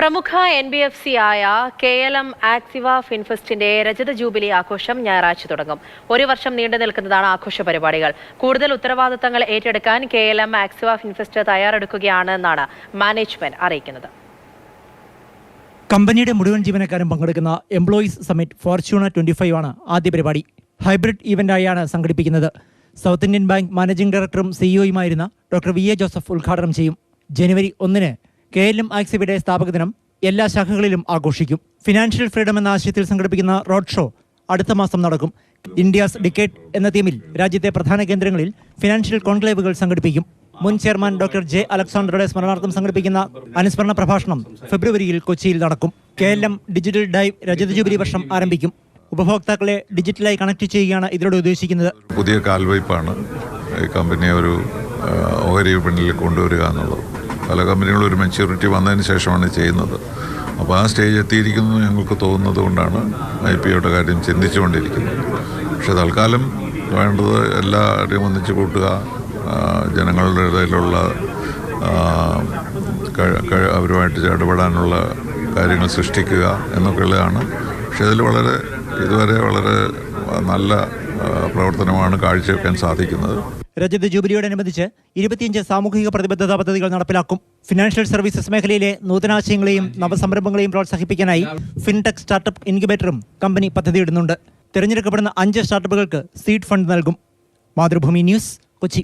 പ്രമുഖ NBFC ആയ KLM Axiva ഫിൻഫെസ്റ്റിന്റെ രജത ജൂബിലി ആഘോഷം ഞായറാഴ്ച തുടങ്ങും. ഒരു വർഷം നീണ്ടു നിൽക്കുന്നതാണ് ആഘോഷ പരിപാടികൾ. കൂടുതൽ ഉത്തരവാദിത്തങ്ങൾ ഏറ്റെടുക്കാൻ KLM ആക്സിവ ഫിൻഫെസ്റ്റ് തയ്യാറെടുക്കുകയാണെന്നാണ് മാനേജ്മെന്റ് അറിയിക്കുന്നത്. കമ്പനിയുടെ മുഴുവൻ ജീവനക്കാരും പങ്കെടുക്കുന്ന എംപ്ലോയീസ് സമ്മിറ്റ് ഫോർച്യൂണർ 25 ആണ് ആദ്യ പരിപാടി. ഹൈബ്രിഡ് ഇവന്റായാണ് സംഘടിപ്പിക്കുന്നത്. സൗത്ത് ഇന്ത്യൻ ബാങ്ക് മാനേജിംഗ് ഡയറക്ടറും സിഇഒയുമായിരുന്ന ഡോക്ടർ VA ജോസഫ് ഉദ്ഘാടനം ചെയ്യും. ജനുവരി 1-ന് KLM ആക്സിവയുടെ സ്ഥാപക ദിനം എല്ലാ ശാഖകളിലും ആഘോഷിക്കും. ഫിനാൻഷ്യൽ ഫ്രീഡം എന്ന ആശയത്തിൽ സംഘടിപ്പിക്കുന്ന റോഡ് ഷോ അടുത്ത മാസം നടക്കും. ഇന്ത്യാസ് ഡിക്കേഡ് എന്ന തീമിൽ രാജ്യത്തെ പ്രധാന കേന്ദ്രങ്ങളിൽ ഫിനാൻഷ്യൽ കോൺക്ലേവുകൾ സംഘടിപ്പിക്കും. മുൻ ചെയർമാൻ ഡോക്ടർ J. അലക്സാണ്ടറുടെ സ്മരണാർത്ഥം സംഘടിപ്പിക്കുന്ന അനുസ്മരണ പ്രഭാഷണം ഫെബ്രുവരിയിൽ കൊച്ചിയിൽ നടക്കും. KLM ഡിജിറ്റൽ ഡൈവ് രജത ജൂബിലി വർഷം ആരംഭിക്കും. ഉപഭോക്താക്കളെ ഡിജിറ്റലായി കണക്ട് ചെയ്യുകയാണ് ഇതിലൂടെ ഉദ്ദേശിക്കുന്നത്. പുതിയ കാൽവയ്പ്പാണ് ഈ കമ്പനിയെ ഒരു ഓഹരി വിപണിയിൽ കൊണ്ടുവരിക എന്നുള്ളത്. പല കമ്പനികളും ഒരു മെച്യൂരിറ്റി വന്നതിന് ശേഷമാണ് ചെയ്യുന്നത്. അപ്പോൾ ആ സ്റ്റേജ് എത്തിയിരിക്കുന്നു ഞങ്ങൾക്ക് തോന്നുന്നത് കൊണ്ടാണ് IPOയുടെ കാര്യം ചിന്തിച്ചുകൊണ്ടിരിക്കുന്നത്. പക്ഷെ തൽക്കാലം വേണ്ടത് എല്ലാവരെയും ഒന്നിച്ച് കൂട്ടുക, ജനങ്ങളുടെ ഇടയിലുള്ള അവരുമായിട്ട് ഇടപെടാനുള്ള കാര്യങ്ങൾ സൃഷ്ടിക്കുക എന്നൊക്കെയുള്ളതാണ്. പക്ഷെ ഇതിൽ ഇതുവരെ വളരെ നല്ല പ്രവർത്തനമാണ് കാഴ്ചവെക്കാൻ സാധിക്കുന്നത്. രജത ജൂബിലിയോടനുബന്ധിച്ച് 25 സാമൂഹിക പ്രതിബദ്ധതാ പദ്ധതികൾ നടപ്പിലാക്കും. ഫിനാൻഷ്യൽ സർവീസസ് മേഖലയിലെ നൂതനാശയങ്ങളെയും നവസംരംഭങ്ങളെയും പ്രോത്സാഹിപ്പിക്കാനായി ഫിൻടെക് സ്റ്റാർട്ടപ്പ് ഇൻക്യുബേറ്ററും കമ്പനി പദ്ധതിയിടുന്നുണ്ട്. തിരഞ്ഞെടുക്കപ്പെടുന്ന 5 സ്റ്റാർട്ടപ്പുകൾക്ക് സീഡ് ഫണ്ട് നൽകും. മാതൃഭൂമി ന്യൂസ്, കൊച്ചി.